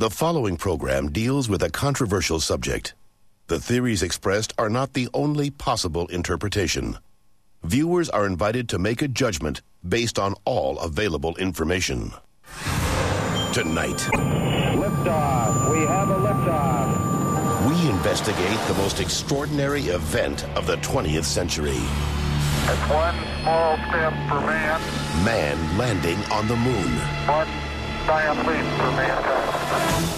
The following program deals with a controversial subject. The theories expressed are not the only possible interpretation. Viewers are invited to make a judgment based on all available information. Tonight, liftoff. We have a liftoff. We investigate the most extraordinary event of the 20th century. It's one small step for man. Man landing on the moon. One giant leap for mankind.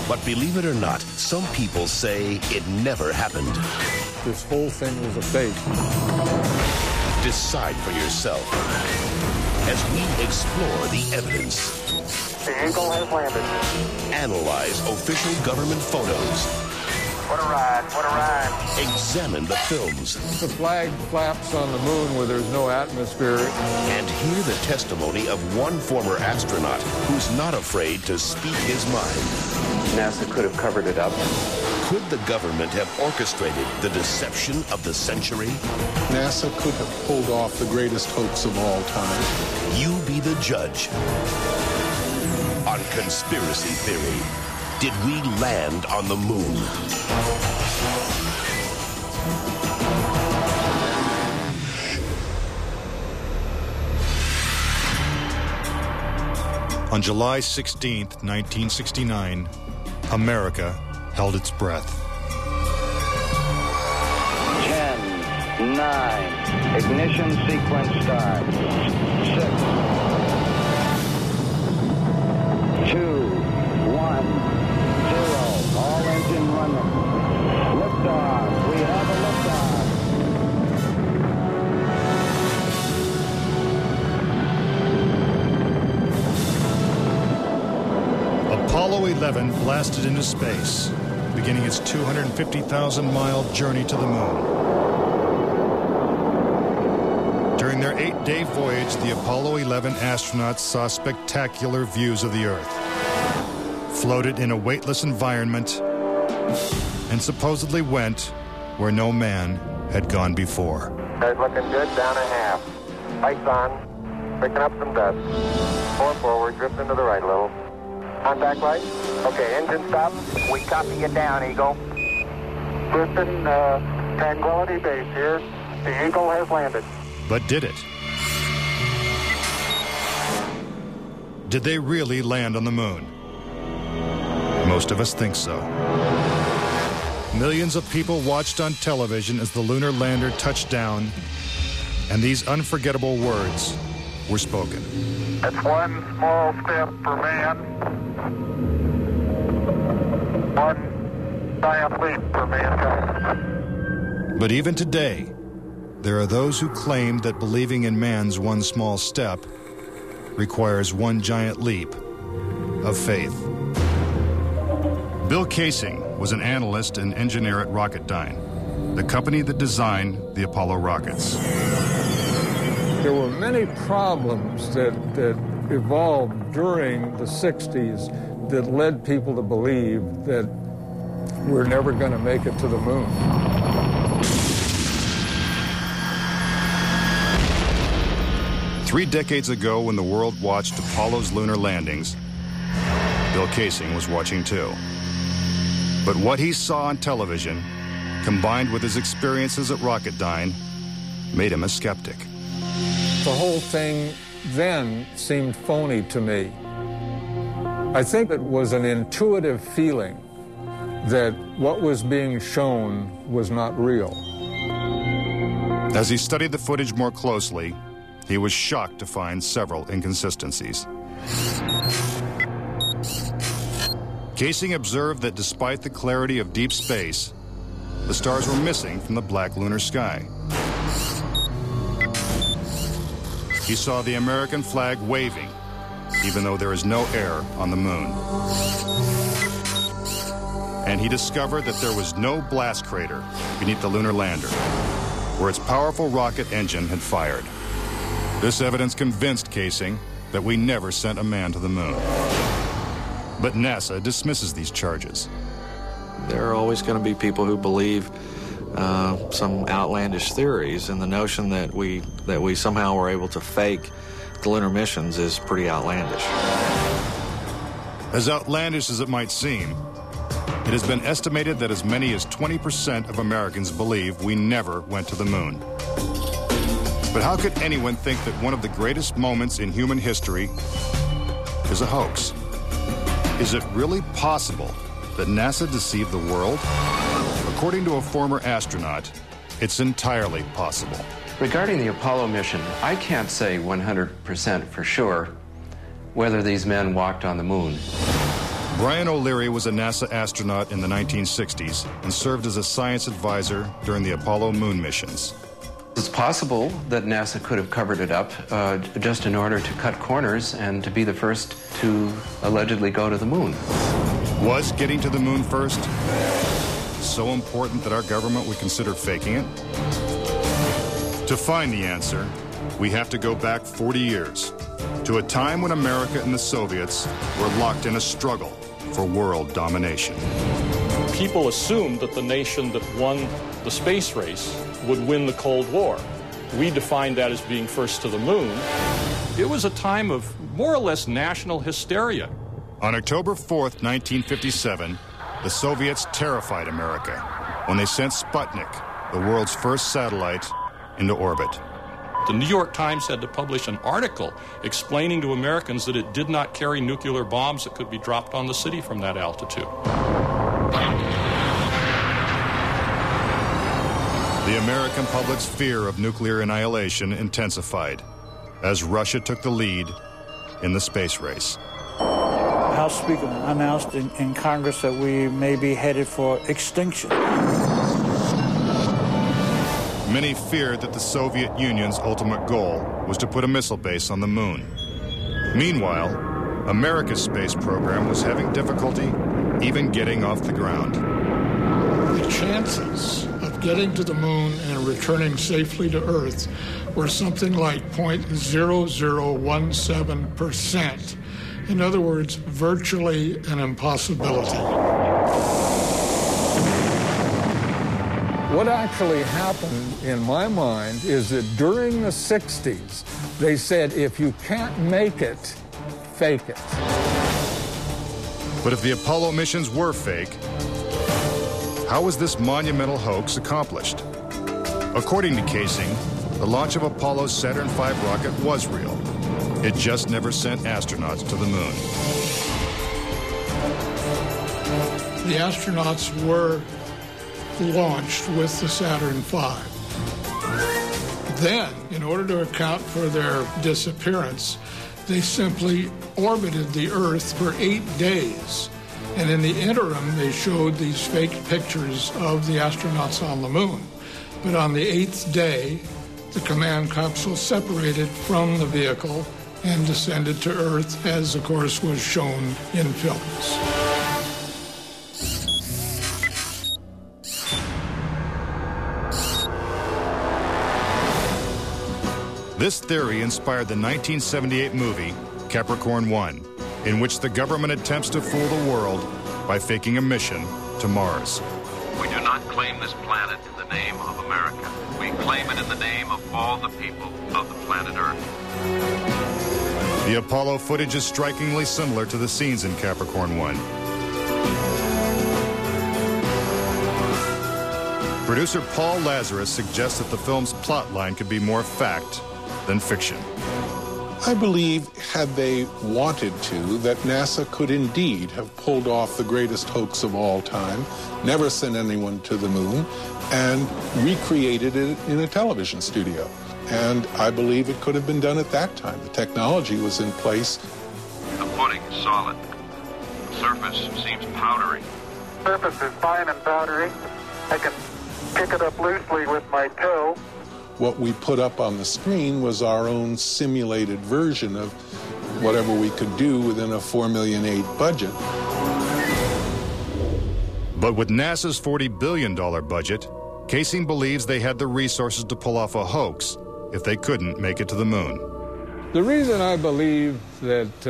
But believe it or not, some people say it never happened. This whole thing was a fake. Decide for yourself as we explore the evidence. The Eagle has landed. Analyze official government photos. What a ride, what a ride. Examine the films. The flag flaps on the moon where there's no atmosphere. And hear the testimony of one former astronaut who's not afraid to speak his mind. NASA could have covered it up. Could the government have orchestrated the deception of the century? NASA could have pulled off the greatest hoax of all time. You be the judge. On Conspiracy Theory, did we land on the moon? On July 16th, 1969, America held its breath. 10, 9, ignition sequence start. 6, 2, 1, 0. All engine running. Liftoff. We have a liftoff. Apollo 11 blasted into space, beginning its 250,000-mile journey to the moon. During their 8-day voyage, the Apollo 11 astronauts saw spectacular views of the Earth, floated in a weightless environment, and supposedly went where no man had gone before. Guys looking good, down a half. Lights on, picking up some dust. 4 forward, drift into the right a little. Contact light. Okay, engine stop. We copy you down, Eagle. Houston, Tranquility Base here. The Eagle has landed. But did it? Did they really land on the moon? Most of us think so. Millions of people watched on television as the lunar lander touched down, and these unforgettable words were spoken. It's one small step for man, one giant leap for mankind. But even today, there are those who claim that believing in man's one small step requires one giant leap of faith. Bill Casing was an analyst and engineer at Rocketdyne, the company that designed the Apollo rockets. There were many problems that evolved during the 60s that led people to believe that we're never going to make it to the moon. Three decades ago, when the world watched Apollo's lunar landings, Bill Casing was watching too. But what he saw on television, combined with his experiences at Rocketdyne, made him a skeptic. The whole thing then seemed phony to me. I think it was an intuitive feeling that what was being shown was not real. As he studied the footage more closely, he was shocked to find several inconsistencies. Casing observed that despite the clarity of deep space, the stars were missing from the black lunar sky. He saw the American flag waving, even though there is no air on the moon. And he discovered that there was no blast crater beneath the lunar lander, where its powerful rocket engine had fired. This evidence convinced Casing that we never sent a man to the moon. But NASA dismisses these charges. There are always going to be people who believe some outlandish theories, and the notion that we somehow were able to fake the lunar missions is pretty outlandish. As outlandish as it might seem, it has been estimated that as many as 20% of Americans believe we never went to the moon. But how could anyone think that one of the greatest moments in human history is a hoax? Is it really possible that NASA deceived the world? According to a former astronaut, it's entirely possible. Regarding the Apollo mission, I can't say 100% for sure whether these men walked on the moon. Brian O'Leary was a NASA astronaut in the 1960s and served as a science advisor during the Apollo moon missions. It's possible that NASA could have covered it up just in order to cut corners and to be the first to allegedly go to the moon. Was getting to the moon first so important that our government would consider faking it? To find the answer, we have to go back 40 years to a time when America and the Soviets were locked in a struggle for world domination. People assumed that the nation that won the space race would win the Cold War. We defined that as being first to the moon. It was a time of more or less national hysteria. On October 4th, 1957, the Soviets terrified America when they sent Sputnik, the world's first satellite, into orbit. The New York Times had to publish an article explaining to Americans that it did not carry nuclear bombs that could be dropped on the city from that altitude. The American public's fear of nuclear annihilation intensified as Russia took the lead in the space race. House Speaker announced in Congress that we may be headed for extinction. Many feared that the Soviet Union's ultimate goal was to put a missile base on the moon. Meanwhile, America's space program was having difficulty even getting off the ground. The chances of getting to the moon and returning safely to Earth were something like 0.0017%. In other words, virtually an impossibility. What actually happened, in my mind, is that during the 60s, they said, if you can't make it, fake it. But if the Apollo missions were fake, how was this monumental hoax accomplished? According to Casing, the launch of Apollo's Saturn V rocket was real. It just never sent astronauts to the moon. The astronauts were launched with the Saturn V. Then, in order to account for their disappearance, they simply orbited the Earth for 8 days. And in the interim, they showed these fake pictures of the astronauts on the moon. But on the 8th day, the command capsule separated from the vehicle and descended to Earth, as, of course, was shown in films. This theory inspired the 1978 movie Capricorn 1, in which the government attempts to fool the world by faking a mission to Mars. We do not claim this planet in the name of America. We claim it in the name of all the people of the planet Earth. The Apollo footage is strikingly similar to the scenes in Capricorn 1. Producer Paul Lazarus suggests that the film's plotline could be more fact than fiction. I believe, had they wanted to, that NASA could indeed have pulled off the greatest hoax of all time, never sent anyone to the moon, and recreated it in a television studio. And I believe it could have been done at that time. The technology was in place. The footing is solid. The surface seems powdery. Surface is fine and powdery. I can pick it up loosely with my toe. What we put up on the screen was our own simulated version of whatever we could do within a $4.8 million budget. But with NASA's $40 billion budget, Casing believes they had the resources to pull off a hoax if they couldn't make it to the moon. The reason I believe that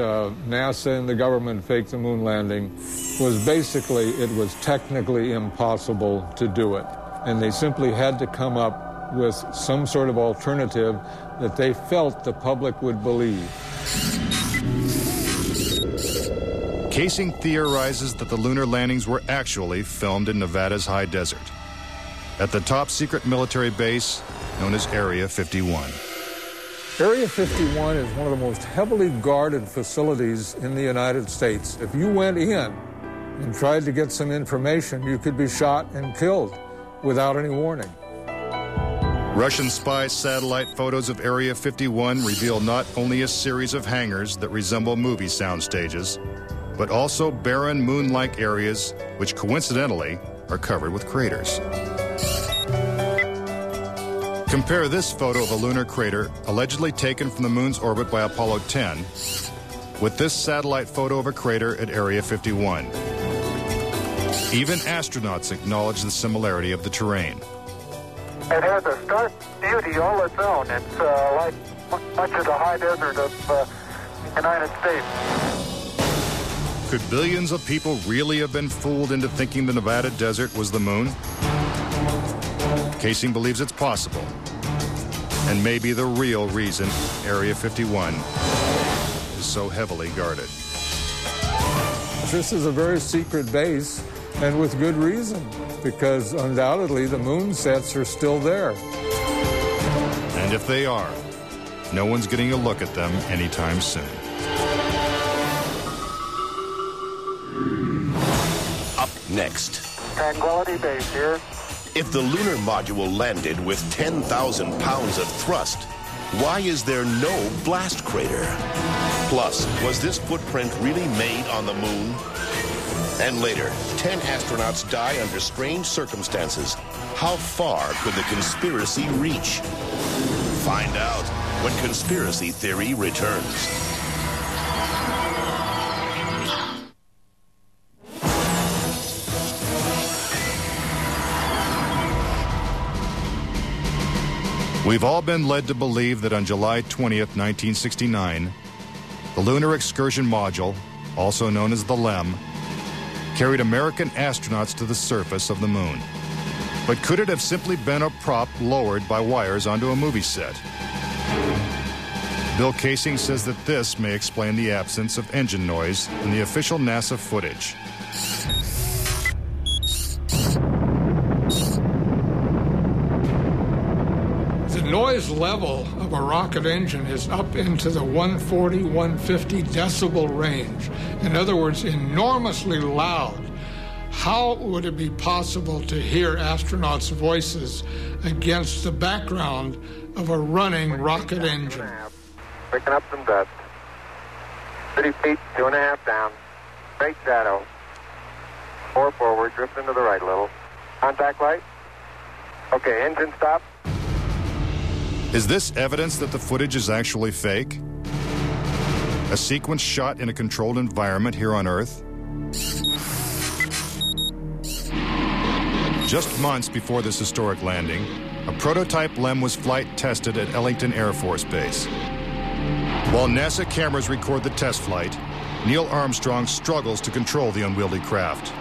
NASA and the government faked the moon landing was basically it was technically impossible to do it. And they simply had to come up with some sort of alternative that they felt the public would believe. Casing theorizes that the lunar landings were actually filmed in Nevada's high desert, at the top secret military base known as Area 51. Area 51 is one of the most heavily guarded facilities in the United States. If you went in and tried to get some information, you could be shot and killed without any warning. Russian spy satellite photos of Area 51 reveal not only a series of hangars that resemble movie sound stages, but also barren moon-like areas which coincidentally are covered with craters. Compare this photo of a lunar crater allegedly taken from the moon's orbit by Apollo 10 with this satellite photo of a crater at Area 51. Even astronauts acknowledge the similarity of the terrain. It has a stark beauty all its own. It's like much of the high desert of the United States. Could billions of people really have been fooled into thinking the Nevada desert was the moon? Casing believes it's possible, and maybe the real reason Area 51 is so heavily guarded. This is a very secret base, and with good reason, because undoubtedly the moon sets are still there. And if they are, no one's getting a look at them anytime soon. Up next. Tranquility Base here. If the lunar module landed with 10,000 pounds of thrust, why is there no blast crater? Plus, was this footprint really made on the moon? And later, 10 astronauts die under strange circumstances. How far could the conspiracy reach? Find out when Conspiracy Theory returns. We've all been led to believe that on July 20th, 1969, the Lunar Excursion Module, also known as the LEM, carried American astronauts to the surface of the moon. But could it have simply been a prop lowered by wires onto a movie set? Bill Casing says that this may explain the absence of engine noise in the official NASA footage. The noise level of a rocket engine is up into the 140, 150 decibel range. In other words, enormously loud. How would it be possible to hear astronauts' voices against the background of a running rocket engine? Picking up some dust. 30 feet, 2.5 down. Straight shadow. 4 forward, drift into the right a little. Contact light. Okay, engine stop. Is this evidence that the footage is actually fake? A sequence shot in a controlled environment here on Earth? Just months before this historic landing, a prototype LEM was flight tested at Ellington Air Force Base. While NASA cameras record the test flight, Neil Armstrong struggles to control the unwieldy craft.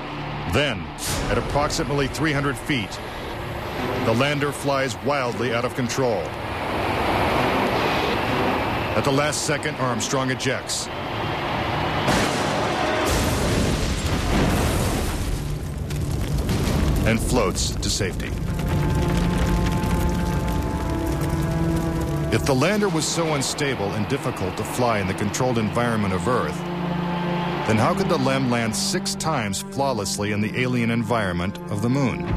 Then, at approximately 300 feet, the lander flies wildly out of control. At the last second, Armstrong ejects. And floats to safety. If the lander was so unstable and difficult to fly in the controlled environment of Earth, then how could the LEM land 6 times flawlessly in the alien environment of the moon?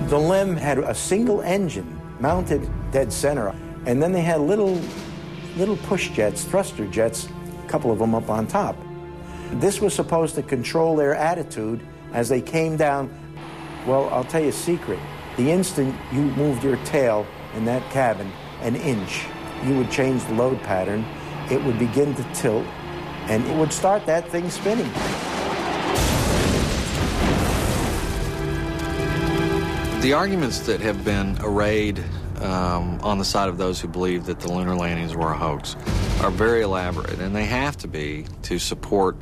The LEM had a single engine mounted dead center, and then they had little push jets, thruster jets, a couple of them up on top. This was supposed to control their attitude as they came down. Well, I'll tell you a secret. The instant you moved your tail in that cabin an inch, you would change the load pattern, it would begin to tilt, and it would start that thing spinning. The arguments that have been arrayed on the side of those who believe that the lunar landings were a hoax are very elaborate, and they have to be to support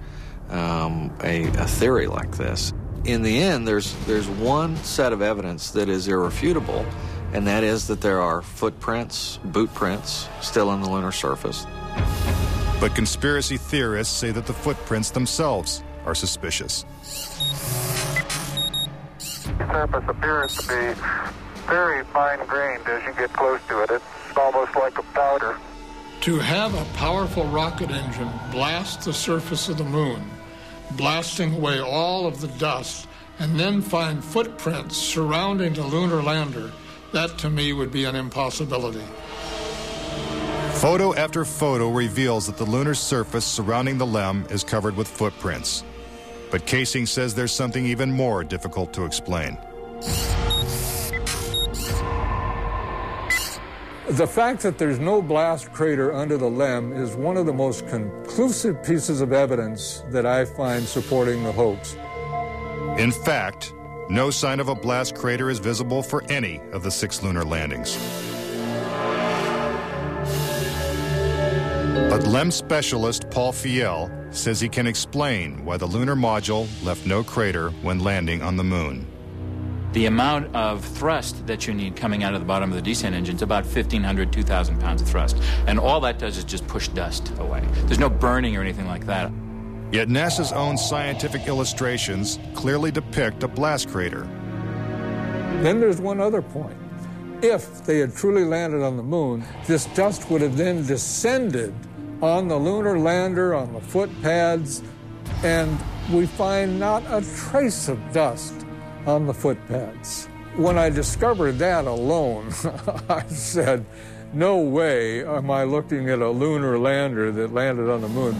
a theory like this. In the end, there's one set of evidence that is irrefutable, and that is that there are footprints, boot prints, still on the lunar surface. But conspiracy theorists say that the footprints themselves are suspicious. The surface appears to be very fine-grained as you get close to it. It's almost like a powder. To have a powerful rocket engine blast the surface of the moon, blasting away all of the dust, and then find footprints surrounding the lunar lander, that to me would be an impossibility. Photo after photo reveals that the lunar surface surrounding the LEM is covered with footprints. But Casing says there's something even more difficult to explain. The fact that there's no blast crater under the LEM is one of the most conclusive pieces of evidence that I find supporting the hoax. In fact, no sign of a blast crater is visible for any of the 6 lunar landings. But LEM specialist Paul Fiel says he can explain why the lunar module left no crater when landing on the moon. The amount of thrust that you need coming out of the bottom of the descent engine is about 1,500, 2,000 pounds of thrust. And all that does is just push dust away. There's no burning or anything like that. Yet NASA's own scientific illustrations clearly depict a blast crater. Then there's one other point. If they had truly landed on the moon, this dust would have then descended on the lunar lander, on the foot pads, and we find not a trace of dust on the foot pads. When I discovered that alone, I said, no way am I looking at a lunar lander that landed on the moon.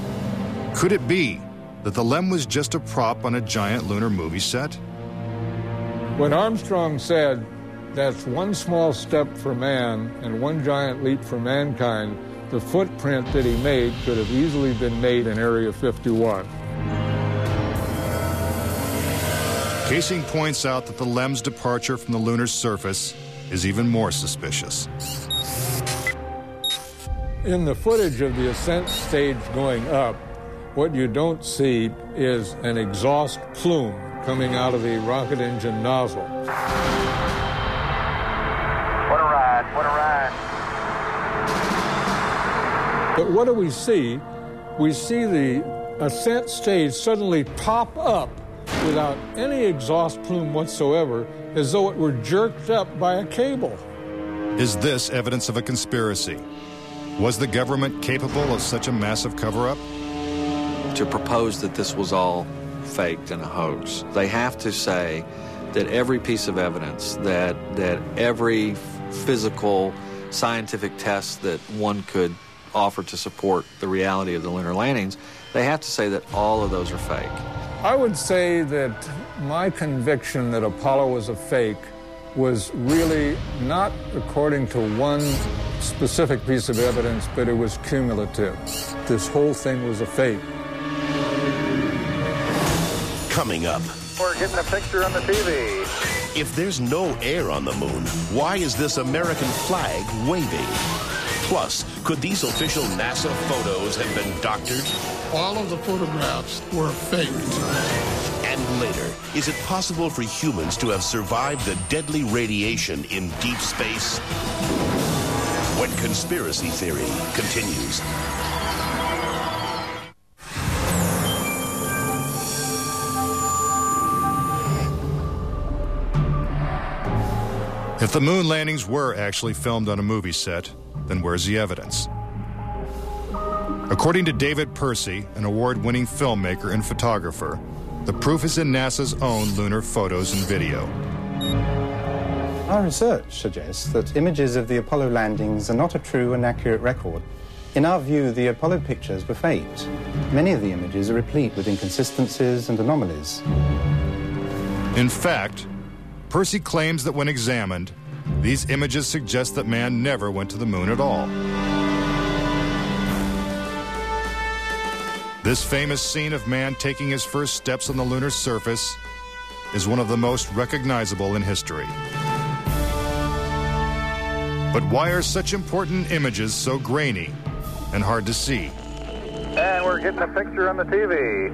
Could it be that the LEM was just a prop on a giant lunar movie set? When Armstrong said, that's one small step for man and one giant leap for mankind, the footprint that he made could have easily been made in Area 51. Casing points out that the LEM's departure from the lunar surface is even more suspicious. In the footage of the ascent stage going up, what you don't see is an exhaust plume coming out of the rocket engine nozzle. What a ride, what a ride. But what do we see? We see the ascent stage suddenly pop up without any exhaust plume whatsoever, as though it were jerked up by a cable. Is this evidence of a conspiracy? Was the government capable of such a massive cover-up? To propose that this was all faked and a hoax, they have to say that every piece of evidence, that every physical, scientific test that one could offer to support the reality of the lunar landings, they have to say that all of those are fake. I would say that my conviction that Apollo was a fake was really not according to one specific piece of evidence, but it was cumulative. This whole thing was a fake. Coming up. We're getting a picture on the TV. If there's no air on the moon, why is this American flag waving? Plus, could these official NASA photos have been doctored? All of the photographs were faked. And later, is it possible for humans to have survived the deadly radiation in deep space? When Conspiracy Theory continues. If the moon landings were actually filmed on a movie set, then where's the evidence? According to David Percy, an award-winning filmmaker and photographer, the proof is in NASA's own lunar photos and video. Our research suggests that images of the Apollo landings are not a true and accurate record. In our view, the Apollo pictures were faked. Many of the images are replete with inconsistencies and anomalies. In fact, Percy claims that when examined, these images suggest that man never went to the moon at all. This famous scene of man taking his first steps on the lunar surface is one of the most recognizable in history. But why are such important images so grainy and hard to see? And we're getting a picture on the TV.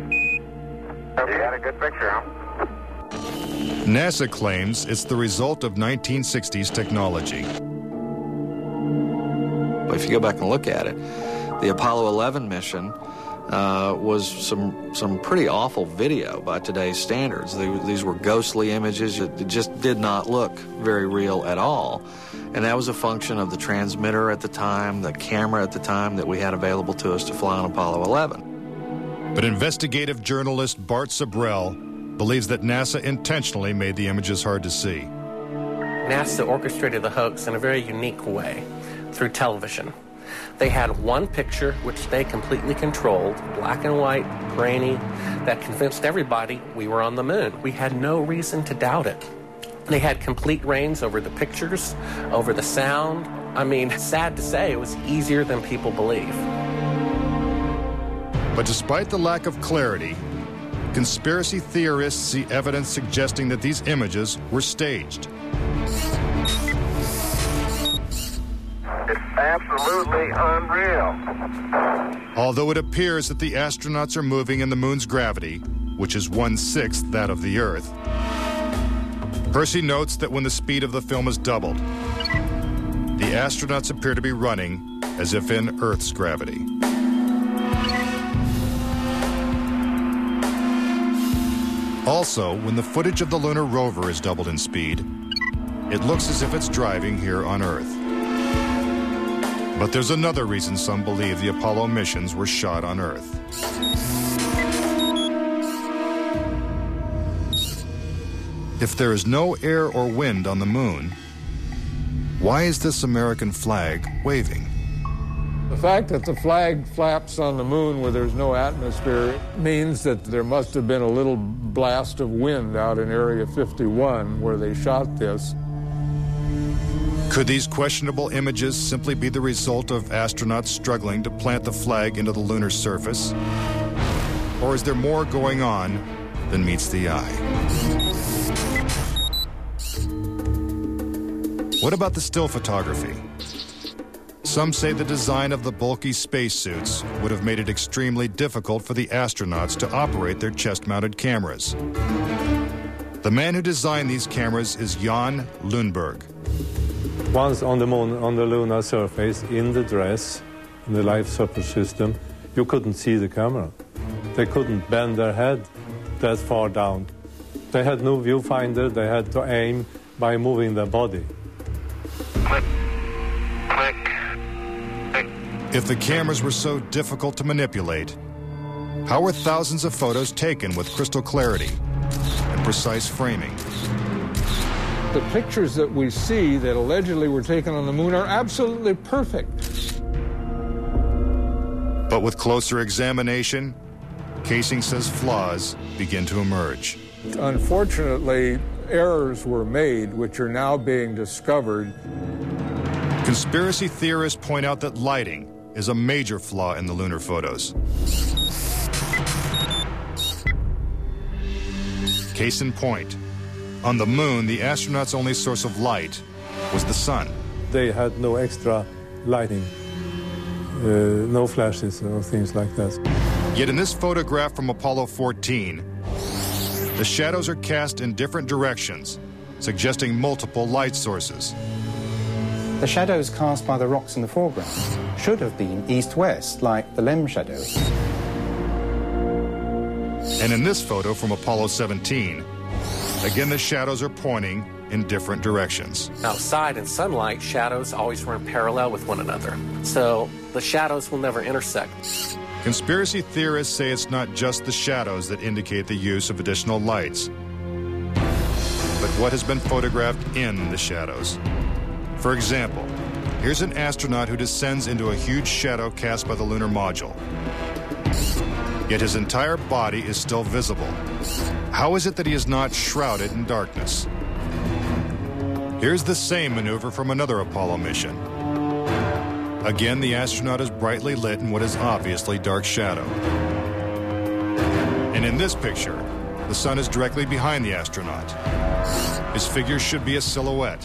Okay, you got a good picture, huh? NASA claims it's the result of 1960s technology. If you go back and look at it, The Apollo 11 mission was some pretty awful video by today's standards. These were ghostly images. It just did not look very real at all. And that was a function of the transmitter at the time, the camera at the time that we had available to us to fly on Apollo 11. But investigative journalist Bart Sabrell believes that NASA intentionally made the images hard to see. NASA orchestrated the hoax in a very unique way through television. They had one picture which they completely controlled, black and white, grainy, that convinced everybody we were on the moon. We had no reason to doubt it. They had complete reins over the pictures, over the sound. I mean, sad to say, it was easier than people believe. But despite the lack of clarity, conspiracy theorists see evidence suggesting that these images were staged. It's absolutely unreal. Although it appears that the astronauts are moving in the moon's gravity, which is 1/6 that of the Earth, Percy notes that when the speed of the film is doubled, the astronauts appear to be running as if in Earth's gravity. Also, when the footage of the lunar rover is doubled in speed, it looks as if it's driving here on Earth. But there's another reason some believe the Apollo missions were shot on Earth. If there is no air or wind on the moon, why is this American flag waving? The fact that the flag flaps on the moon where there's no atmosphere means that there must have been a little blast of wind out in Area 51 where they shot this. Could these questionable images simply be the result of astronauts struggling to plant the flag into the lunar surface? Or is there more going on than meets the eye? What about the still photography? Some say the design of the bulky spacesuits would have made it extremely difficult for the astronauts to operate their chest-mounted cameras. The man who designed these cameras is Jan Lundberg. Once on the moon, on the lunar surface, in the dress, in the life support system, you couldn't see the camera. They couldn't bend their head that far down. They had no viewfinder. They had to aim by moving their body. Click, click, click. If the cameras were so difficult to manipulate, how were thousands of photos taken with crystal clarity and precise framing? The pictures that we see that allegedly were taken on the moon are absolutely perfect. But with closer examination, Casing says flaws begin to emerge. Unfortunately, errors were made which are now being discovered. Conspiracy theorists point out that lighting is a major flaw in the lunar photos. Case in point, on the moon, the astronauts' only source of light was the sun. They had no extra lighting, no flashes or things like that. Yet in this photograph from Apollo 14, the shadows are cast in different directions, suggesting multiple light sources. The shadows cast by the rocks in the foreground should have been east-west, like the LEM shadow. And in this photo from Apollo 17, again the shadows are pointing in different directions. Outside in sunlight, shadows always run parallel with one another. So the shadows will never intersect. Conspiracy theorists say it's not just the shadows that indicate the use of additional lights, but what has been photographed in the shadows. For example, here's an astronaut who descends into a huge shadow cast by the lunar module. Yet his entire body is still visible. How is it that he is not shrouded in darkness? Here's the same maneuver from another Apollo mission. Again, the astronaut is brightly lit in what is obviously dark shadow. And in this picture, the sun is directly behind the astronaut. His figure should be a silhouette.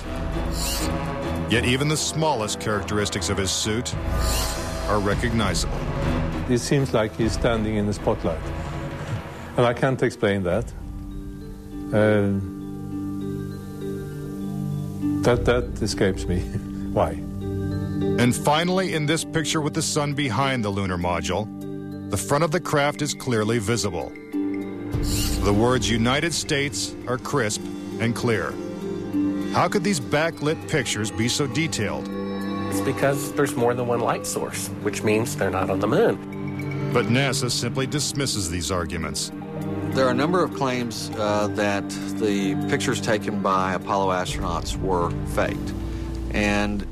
Yet even the smallest characteristics of his suit are recognizable. It seems like he's standing in the spotlight. And I can't explain that. That escapes me. Why? And finally, in this picture with the sun behind the lunar module, the front of the craft is clearly visible. The words United States are crisp and clear. How could these backlit pictures be so detailed? It's because there's more than one light source, which means they're not on the moon. But NASA simply dismisses these arguments. There are a number of claims that the pictures taken by Apollo astronauts were faked. And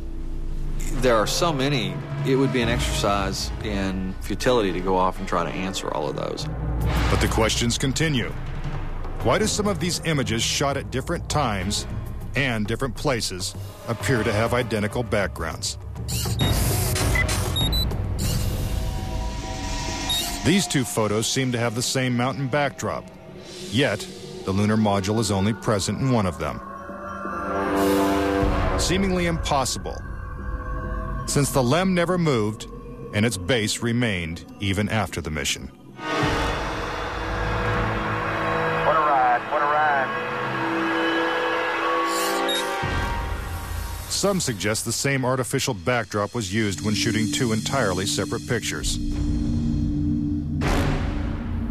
there are so many, it would be an exercise in futility to go off and try to answer all of those. But the questions continue. Why do some of these images shot at different times and different places appear to have identical backgrounds? These two photos seem to have the same mountain backdrop, yet the lunar module is only present in one of them. Seemingly impossible, since the LEM never moved and its base remained even after the mission. What a ride, what a ride. Some suggest the same artificial backdrop was used when shooting two entirely separate pictures.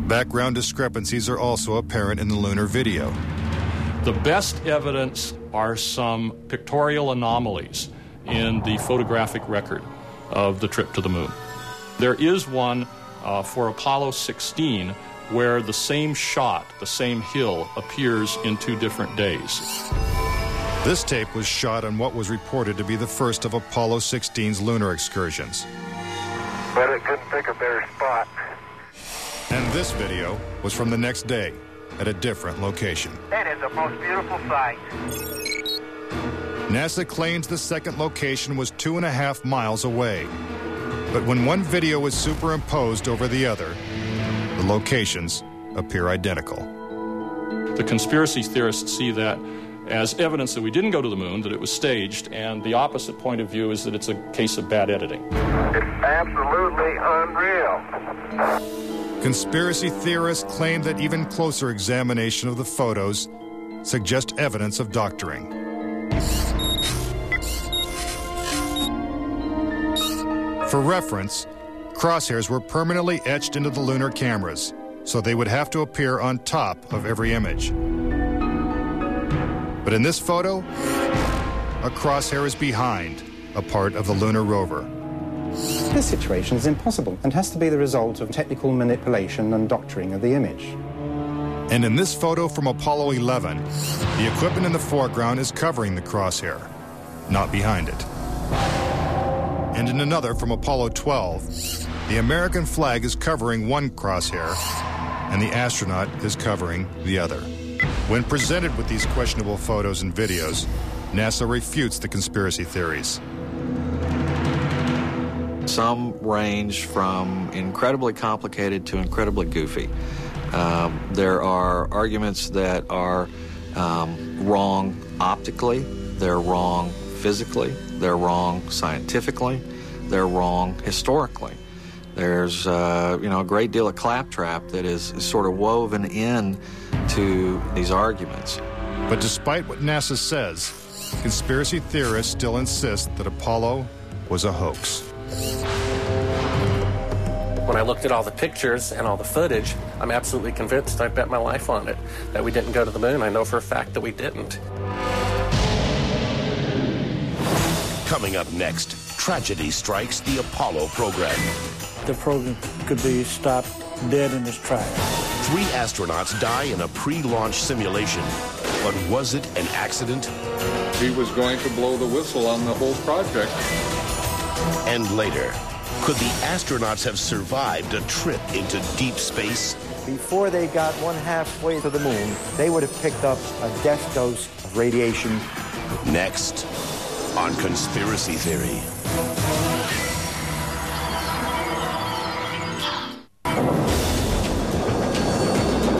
Background discrepancies are also apparent in the lunar video. The best evidence are some pictorial anomalies in the photographic record of the trip to the moon. There is one for Apollo 16 where the same shot, the same hill, appears in 2 different days. This tape was shot on what was reported to be the first of Apollo 16's lunar excursions. But it couldn't pick a better spot. And this video was from the next day at a different location. That is the most beautiful sight. NASA claims the second location was 2.5 miles away. But when one video is superimposed over the other, the locations appear identical. The conspiracy theorists see that as evidence that we didn't go to the moon, that it was staged, and the opposite point of view is that it's a case of bad editing. It's absolutely unreal. Conspiracy theorists claim that even closer examination of the photos suggest evidence of doctoring. For reference, crosshairs were permanently etched into the lunar cameras, so they would have to appear on top of every image. But in this photo, a crosshair is behind a part of the lunar rover. This situation is impossible and has to be the result of technical manipulation and doctoring of the image. And in this photo from Apollo 11, the equipment in the foreground is covering the crosshair, not behind it. And in another from Apollo 12, the American flag is covering one crosshair and the astronaut is covering the other. When presented with these questionable photos and videos, NASA refutes the conspiracy theories. Some range from incredibly complicated to incredibly goofy. There are arguments that are wrong optically, they're wrong physically, they're wrong scientifically, they're wrong historically. There's a great deal of claptrap that is sort of woven in to these arguments. But despite what NASA says, conspiracy theorists still insist that Apollo was a hoax. When I looked at all the pictures and all the footage, I'm absolutely convinced, I bet my life on it, that we didn't go to the moon. I know for a fact that we didn't. Coming up next, tragedy strikes the Apollo program. The program could be stopped dead in its tracks. 3 astronauts die in a pre-launch simulation. But was it an accident? He was going to blow the whistle on the whole project. And later, could the astronauts have survived a trip into deep space? Before they got 1/2 to the moon, they would have picked up a death dose of radiation. Next, on Conspiracy Theory.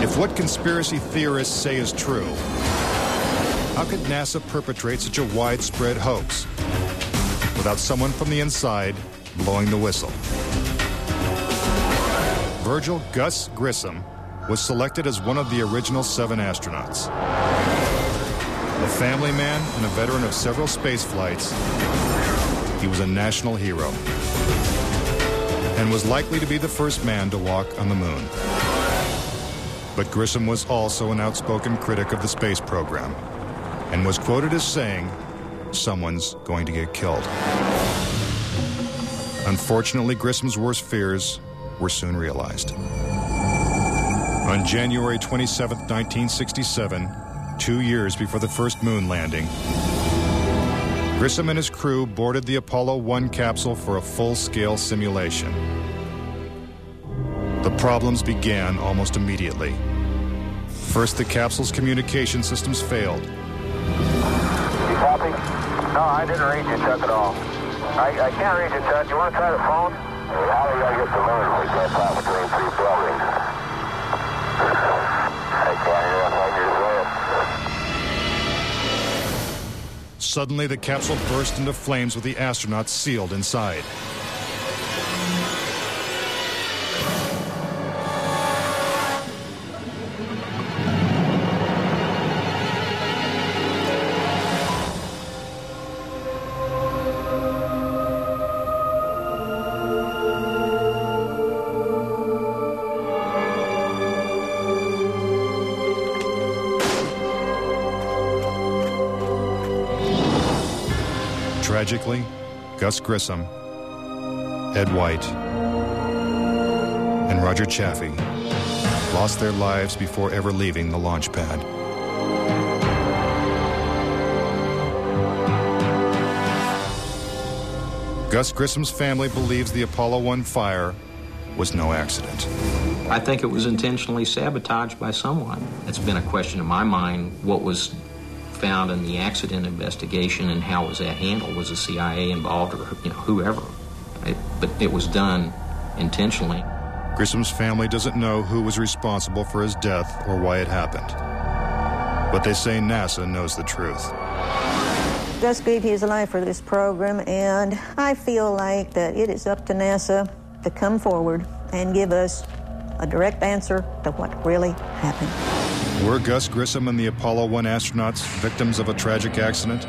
If what conspiracy theorists say is true, how could NASA perpetrate such a widespread hoax without someone from the inside blowing the whistle? Virgil Gus Grissom was selected as one of the original 7 astronauts. A family man and a veteran of several space flights, he was a national hero and was likely to be the first man to walk on the moon. But Grissom was also an outspoken critic of the space program and was quoted as saying, "Someone's going to get killed." Unfortunately, Grissom's worst fears were soon realized. On January 27, 1967, 2 years before the first moon landing, Grissom and his crew boarded the Apollo 1 capsule for a full-scale simulation. The problems began almost immediately. First, the capsule's communication systems failed. You copy? No, I didn't read you, Chuck, at all. I can't read you, Chuck. You want to try the phone? How do I get the moon? We can't pass between 3 buildings. I can't hear a thing you're saying. Suddenly, the capsule burst into flames with the astronauts sealed inside. Tragically, Gus Grissom, Ed White, and Roger Chaffee lost their lives before ever leaving the launch pad. Gus Grissom's family believes the Apollo 1 fire was no accident. I think it was intentionally sabotaged by someone. It's been a question in my mind, what was found in the accident investigation and how was that handled? Was the CIA involved or whoever? But it was done intentionally. Grissom's family doesn't know who was responsible for his death or why it happened. But they say NASA knows the truth. Gus gave his life for this program, and I feel like that it is up to NASA to come forward and give us a direct answer to what really happened. Were Gus Grissom and the Apollo 1 astronauts victims of a tragic accident?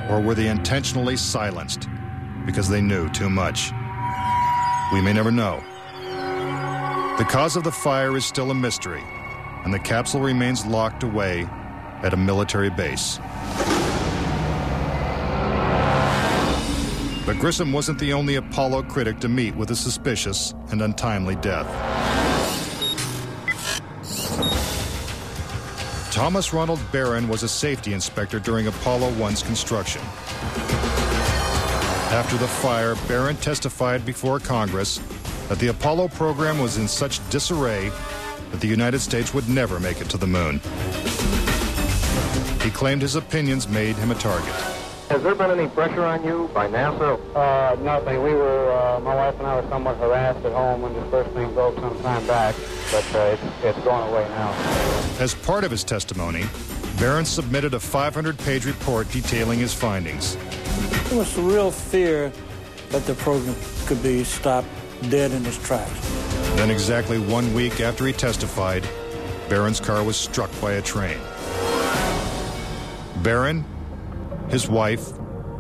Or were they intentionally silenced because they knew too much? We may never know. The cause of the fire is still a mystery, and the capsule remains locked away at a military base. But Grissom wasn't the only Apollo critic to meet with a suspicious and untimely death. Thomas Ronald Barron was a safety inspector during Apollo 1's construction. After the fire, Barron testified before Congress that the Apollo program was in such disarray that the United States would never make it to the moon. He claimed his opinions made him a target. Has there been any pressure on you by NASA? Nothing. We were, my wife and I were somewhat harassed at home when this first thing broke some time back, but it's gone away now. As part of his testimony, Barron submitted a 500-page report detailing his findings. There was a real fear that the program could be stopped dead in its tracks. Then exactly 1 week after he testified, Barron's car was struck by a train. Barron, his wife,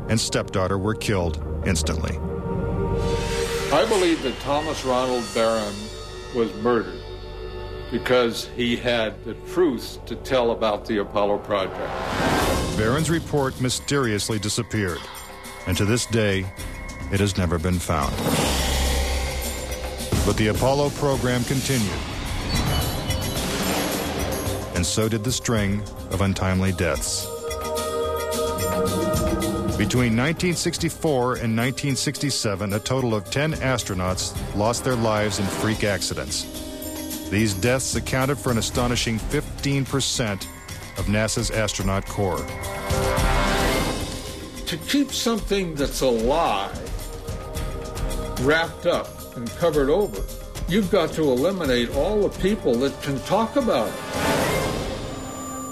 and stepdaughter were killed instantly. I believe that Thomas Ronald Barron was murdered because he had the truth to tell about the Apollo project. Barron's report mysteriously disappeared, and to this day, it has never been found. But the Apollo program continued, and so did the string of untimely deaths. Between 1964 and 1967, a total of 10 astronauts lost their lives in freak accidents. These deaths accounted for an astonishing 15% of NASA's astronaut corps. To keep something that's a lie wrapped up and covered over, you've got to eliminate all the people that can talk about it.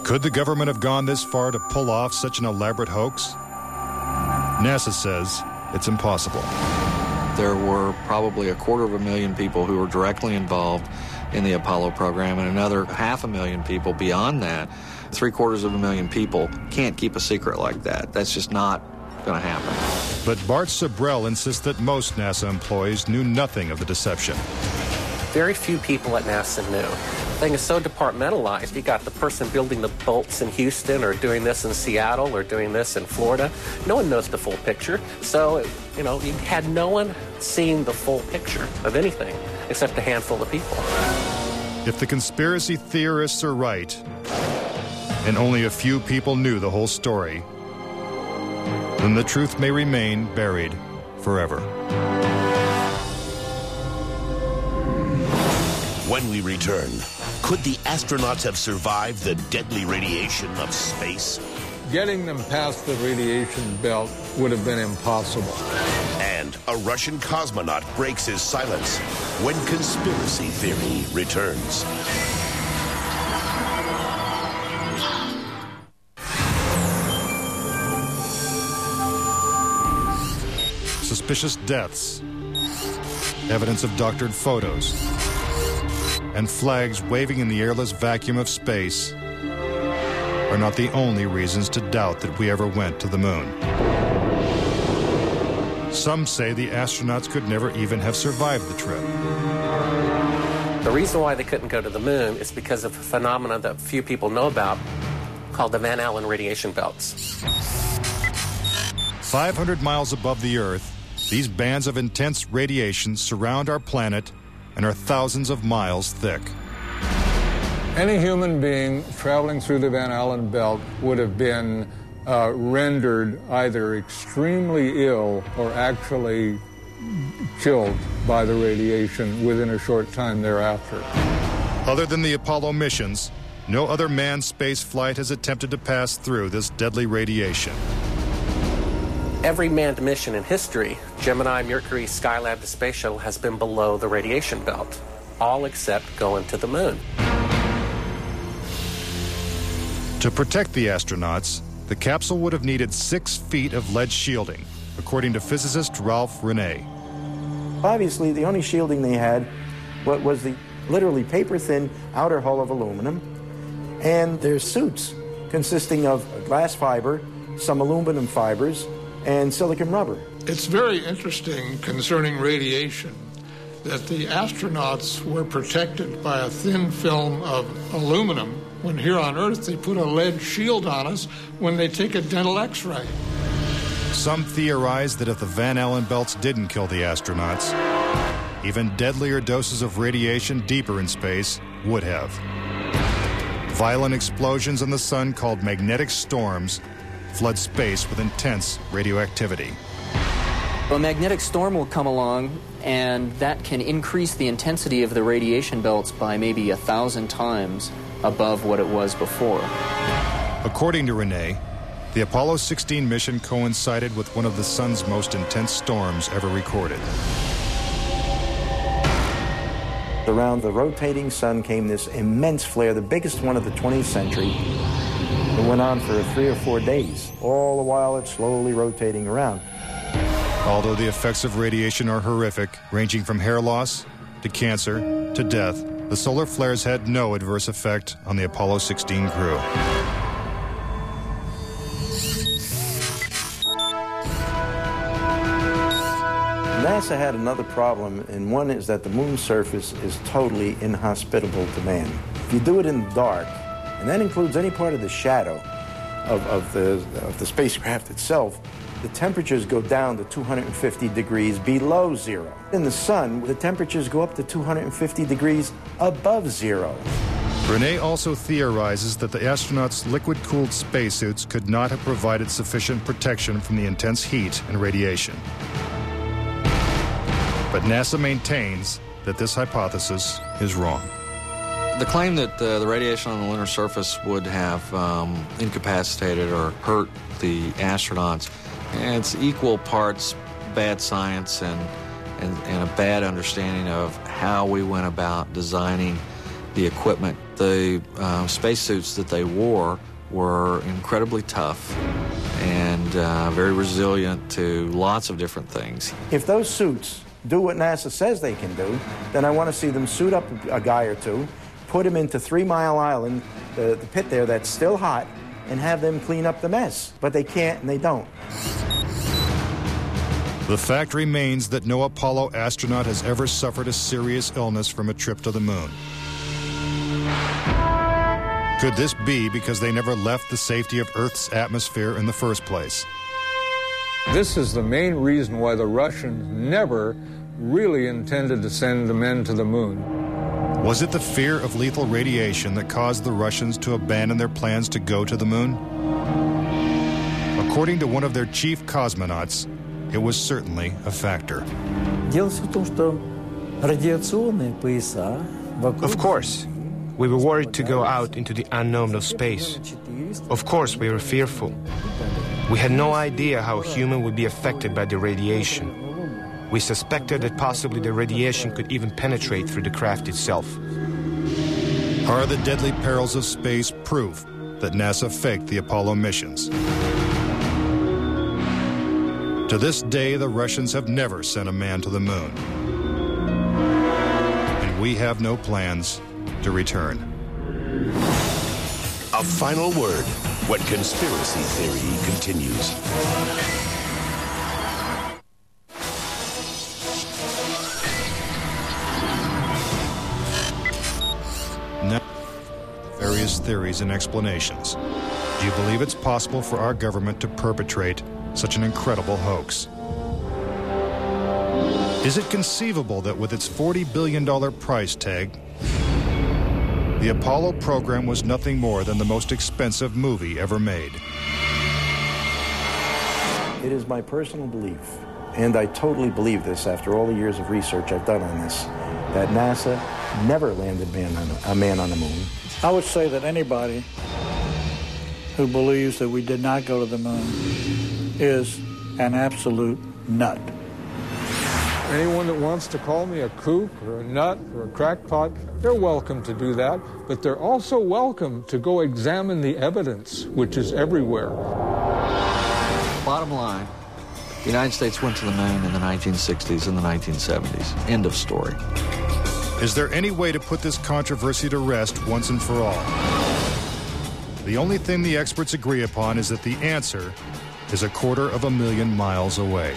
Could the government have gone this far to pull off such an elaborate hoax? NASA says it's impossible. There were probably 250,000 people who were directly involved in the Apollo program, and another 500,000 people beyond that. 750,000 people can't keep a secret like that. That's just not going to happen. But Bart Sabrell insists that most NASA employees knew nothing of the deception. Very few people at NASA knew. The thing is so departmentalized. You got the person building the bolts in Houston, or doing this in Seattle, or doing this in Florida. No one knows the full picture. So, you had no one seen the full picture of anything except a handful of people. If the conspiracy theorists are right, and only a few people knew the whole story, then the truth may remain buried forever. When we return, could the astronauts have survived the deadly radiation of space? Getting them past the radiation belt would have been impossible. And a Russian cosmonaut breaks his silence when conspiracy theory returns. Suspicious deaths, evidence of doctored photos, and flags waving in the airless vacuum of space are not the only reasons to doubt that we ever went to the moon. Some say the astronauts could never even have survived the trip. The reason why they couldn't go to the moon is because of a phenomenon that few people know about called the Van Allen radiation belts. 500 miles above the Earth, these bands of intense radiation surround our planet and are thousands of miles thick. Any human being traveling through the Van Allen belt would have been rendered either extremely ill or actually killed by the radiation within a short time thereafter. Other than the Apollo missions, no other manned space flight has attempted to pass through this deadly radiation. Every manned mission in history, Gemini, Mercury, Skylab, the Space Shuttle, has been below the radiation belt, all except going to the moon. To protect the astronauts, the capsule would have needed 6 feet of lead shielding, according to physicist Ralph Rene. Obviously, the only shielding they had was the literally paper-thin outer hull of aluminum, and their suits consisting of glass fiber, some aluminum fibers, and silicon rubber. It's very interesting concerning radiation that the astronauts were protected by a thin film of aluminum when here on Earth they put a lead shield on us when they take a dental x-ray. Some theorize that if the Van Allen belts didn't kill the astronauts, even deadlier doses of radiation deeper in space would have. Violent explosions in the sun called magnetic storms flood space with intense radioactivity. A magnetic storm will come along, and that can increase the intensity of the radiation belts by maybe 1,000 times above what it was before. According to Rene, the Apollo 16 mission coincided with one of the sun's most intense storms ever recorded. Around the rotating sun came this immense flare, the biggest one of the 20th century. It went on for 3 or 4 days, all the while it's slowly rotating around. Although the effects of radiation are horrific, ranging from hair loss to cancer to death, the solar flares had no adverse effect on the Apollo 16 crew. NASA had another problem, and one is that the moon's surface is totally inhospitable to man. If you do it in the dark, and that includes any part of the shadow of the spacecraft itself, the temperatures go down to 250 degrees below zero. In the sun, the temperatures go up to 250 degrees above zero. Rene also theorizes that the astronauts' liquid-cooled spacesuits could not have provided sufficient protection from the intense heat and radiation. But NASA maintains that this hypothesis is wrong. The claim that the radiation on the lunar surface would have incapacitated or hurt the astronauts, it's equal parts bad science and a bad understanding of how we went about designing the equipment. The spacesuits that they wore were incredibly tough and very resilient to lots of different things. If those suits do what NASA says they can do, then I want to see them suit up a guy or two, put him into 3 Mile Island, the pit there that's still hot, and have them clean up the mess. But they can't and they don't. The fact remains that no Apollo astronaut has ever suffered a serious illness from a trip to the moon. Could this be because they never left the safety of Earth's atmosphere in the first place? This is the main reason why the Russians never really intended to send the men to the moon. Was it the fear of lethal radiation that caused the Russians to abandon their plans to go to the moon? According to one of their chief cosmonauts, it was certainly a factor. Of course, we were worried to go out into the unknown of space. Of course, we were fearful. We had no idea how human would be affected by the radiation. We suspected that possibly the radiation could even penetrate through the craft itself. Are the deadly perils of space proof that NASA faked the Apollo missions? To this day, the Russians have never sent a man to the moon. And we have no plans to return. A final word when conspiracy theory continues. Now, various theories and explanations. Do you believe it's possible for our government to perpetrate such an incredible hoax? Is it conceivable that with its $40 billion price tag, the Apollo program was nothing more than the most expensive movie ever made? It is my personal belief, and I totally believe this after all the years of research I've done on this, that NASA never landed a man on the moon. I would say that anybody who believes that we did not go to the moon is an absolute nut. Anyone that wants to call me a kook or a nut or a crackpot, they're welcome to do that, but they're also welcome to go examine the evidence, which is everywhere. Bottom line, the United States went to the moon in the 1960s and the 1970s. End of story. Is there any way to put this controversy to rest once and for all? The only thing the experts agree upon is that the answer is 250,000 miles away.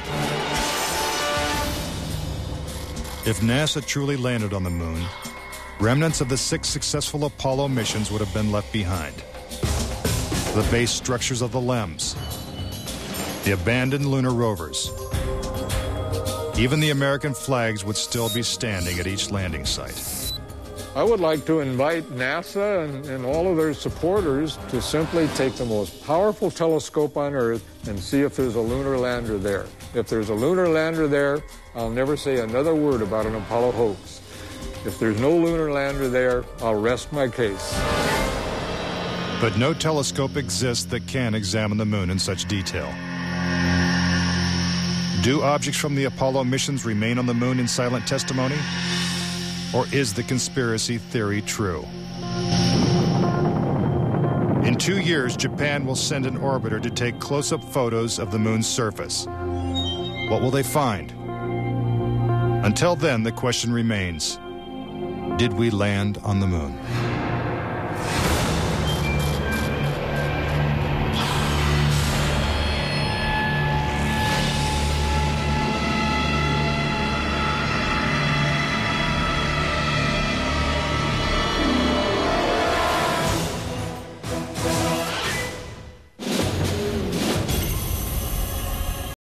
If NASA truly landed on the moon, remnants of the 6 successful Apollo missions would have been left behind. The base structures of the LEMs, the abandoned lunar rovers. Even the American flags would still be standing at each landing site. I would like to invite NASA and all of their supporters to simply take the most powerful telescope on Earth and see if there's a lunar lander there. If there's a lunar lander there, I'll never say another word about an Apollo hoax. If there's no lunar lander there, I'll rest my case. But no telescope exists that can examine the moon in such detail. Do objects from the Apollo missions remain on the moon in silent testimony? Or is the conspiracy theory true? In 2 years, Japan will send an orbiter to take close-up photos of the moon's surface. What will they find? Until then, the question remains, did we land on the moon?